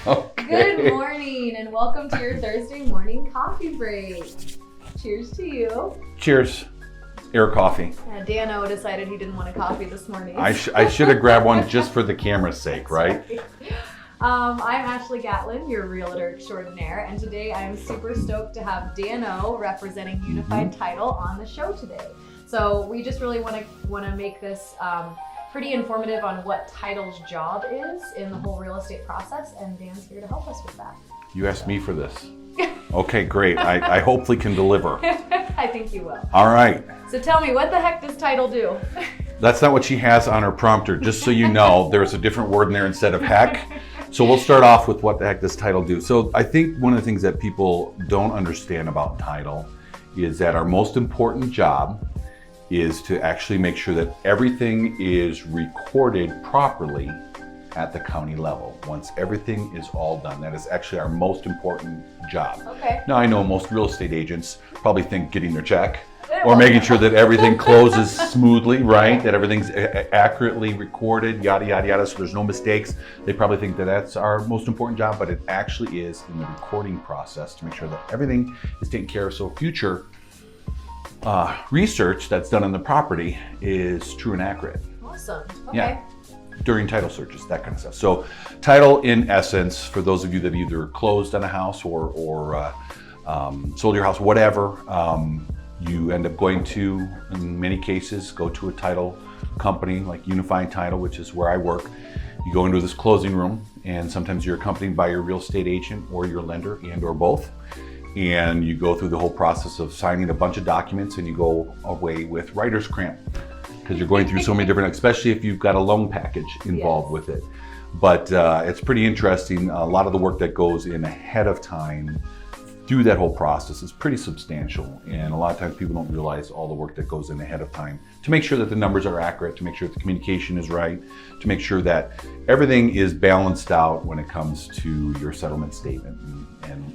Okay. Good morning and welcome to your Thursday morning coffee break. Cheers to you. Cheers. Air coffee. Dan O decided he didn't want a coffee this morning. I should have grabbed one just for the camera's sake, right? I'm Ashley Gatlin, your realtor extraordinaire, and today I am super stoked to have Dan O representing Unified Title on the show today. So we just really want to make this pretty informative on what title's job is in the whole real estate process, and Dan's here to help us with that. You asked me for this. Okay, great. I hopefully can deliver. I think you will. All right. So tell me, what the heck does title do? That's not what she has on her prompter. Just so you know, there's a different word in there instead of heck. So we'll start off with what the heck does title do. So I think one of the things that people don't understand about title is that our most important job is to actually make sure that everything is recorded properly at the county level. Once everything is all done, that is actually our most important job. Okay. Now I know most real estate agents probably think getting their check or making sure that everything closes smoothly, right? That everything's accurately recorded, yada, yada, yada, so there's no mistakes. They probably think that that's our most important job, but it actually is in the recording process to make sure that everything is taken care of, so future research that's done on the property is true and accurate. Awesome. Okay. Yeah. During title searches, that kind of stuff. So title, in essence, for those of you that either closed on a house or sold your house, whatever, you end up going to, in many cases, go to a title company like Unified Title, which is where I work. You go into this closing room, and sometimes you're accompanied by your real estate agent or your lender and or both. And you go through the whole process of signing a bunch of documents, and you go away with writer's cramp because you're going through so many different, especially if you've got a loan package involved with it. But it's pretty interesting. A lot of the work that goes in ahead of time through that whole process is pretty substantial. And a lot of times people don't realize all the work that goes in ahead of time to make sure that the numbers are accurate, to make sure that the communication is right, to make sure that everything is balanced out when it comes to your settlement statement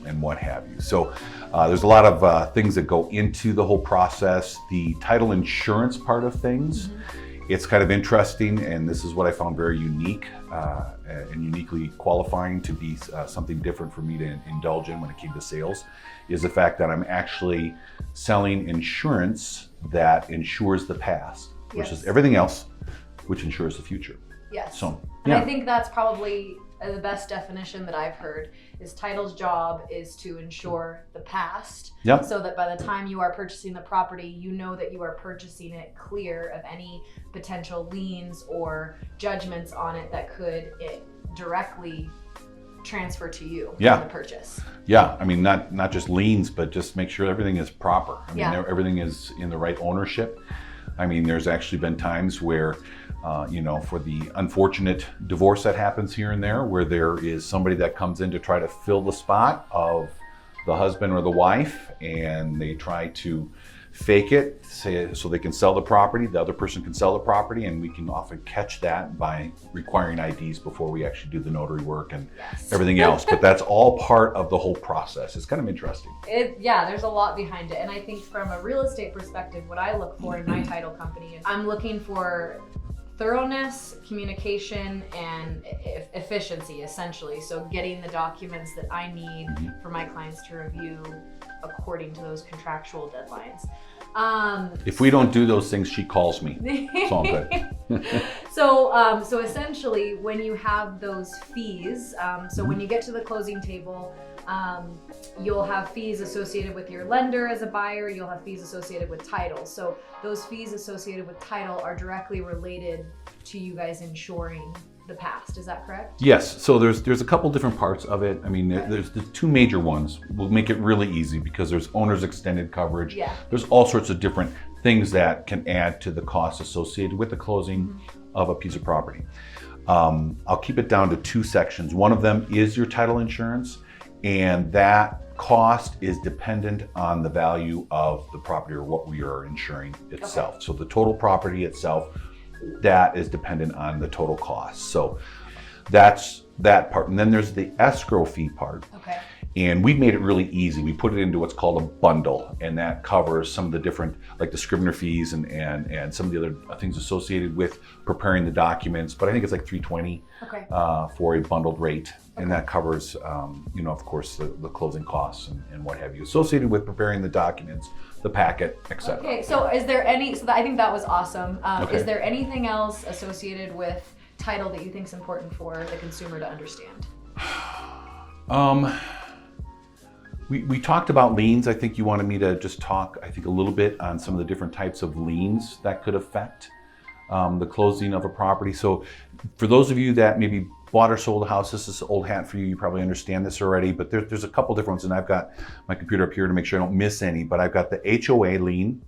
and what have you. So there's a lot of things that go into the whole process. The title insurance part of things, it's kind of interesting, and this is what I found very unique and uniquely qualifying to be something different for me to indulge in when it came to sales, is the fact that I'm actually selling insurance that insures the past, which is everything else, which insures the future. Yes. So, and I think that's probably the best definition that I've heard is title's job is to insure the past. Yep. So that by the time you are purchasing the property, you know that you are purchasing it clear of any potential liens or judgments on it that could directly transfer to you in the purchase. Yeah, I mean, not just liens, but just make sure everything is proper. I mean, everything is in the right ownership. I mean, there's actually been times where, for the unfortunate divorce that happens here and there, where there is somebody that comes in to try to fill the spot of the husband or the wife, and they try to fake it so they can sell the property, the other person can sell the property, and we can often catch that by requiring IDs before we actually do the notary work and everything else. But that's all part of the whole process. It's kind of interesting. There's a lot behind it. And I think from a real estate perspective, what I look for in my title company is I'm looking for thoroughness, communication, and efficiency, essentially. So getting the documents that I need for my clients to review according to those contractual deadlines. If we don't do those things, she calls me. It's all good. So essentially, when you have those fees, when you get to the closing table, you'll have fees associated with your lender as a buyer, you'll have fees associated with title. So those fees associated with title are directly related to you guys insuring the past. Is that correct? Yes. So there's a couple different parts of it. I mean, there's the two major ones. We'll make it really easy because there's owner's extended coverage. Yeah. There's all sorts of different things that can add to the cost associated with the closing of a piece of property. I'll keep it down to two sections. One of them is your title insurance, and that cost is dependent on the value of the property or what we are insuring itself. Okay. So the total property itself, that is dependent on the total cost. So that's that part. And then there's the escrow fee part. Okay. And we've made it really easy. We put it into what's called a bundle, and that covers some of the different, like the scrivener fees and some of the other things associated with preparing the documents. But I think it's like $320 for a bundled rate. And that covers, of course, the closing costs and what have you associated with preparing the documents, the packet, etc. Okay, so is there any, I think that was awesome. Okay. Is there anything else associated with title that you think is important for the consumer to understand? We talked about liens. I think you wanted me to just talk, I think, a little bit on some of the different types of liens that could affect the closing of a property. So for those of you that maybe bought or sold a house, this is old hat for you. You probably understand this already, but there's a couple different ones, and I've got my computer up here to make sure I don't miss any, but I've got the HOA lien.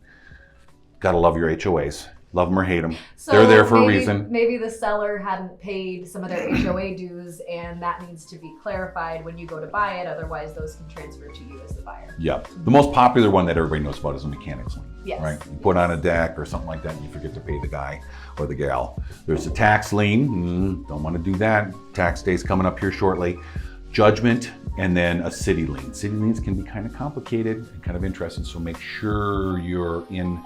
Gotta love your HOAs. Love them or hate them. So they're there for a reason. Maybe the seller hadn't paid some of their HOA dues, and that needs to be clarified when you go to buy it. Otherwise, those can transfer to you as the buyer. Yeah. The most popular one that everybody knows about is a mechanics lien. Yes. Right? You put on a deck or something like that, and you forget to pay the guy or the gal. There's a tax lien. Don't want to do that. Tax day's coming up here shortly. Judgment, and then a city lien. City liens can be kind of complicated and kind of interesting, so make sure you're in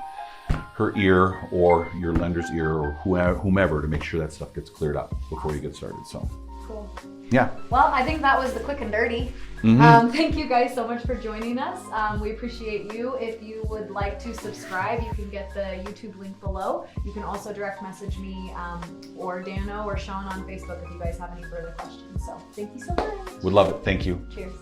her ear or your lender's ear or whomever to make sure that stuff gets cleared up before you get started. So cool. Yeah. Well, I think that was the quick and dirty. Thank you guys so much for joining us. We appreciate you. If you would like to subscribe, you can get the YouTube link below. You can also direct message me or Dano or Sean on Facebook if you guys have any further questions. So thank you so much. Would love it. Thank you. Cheers.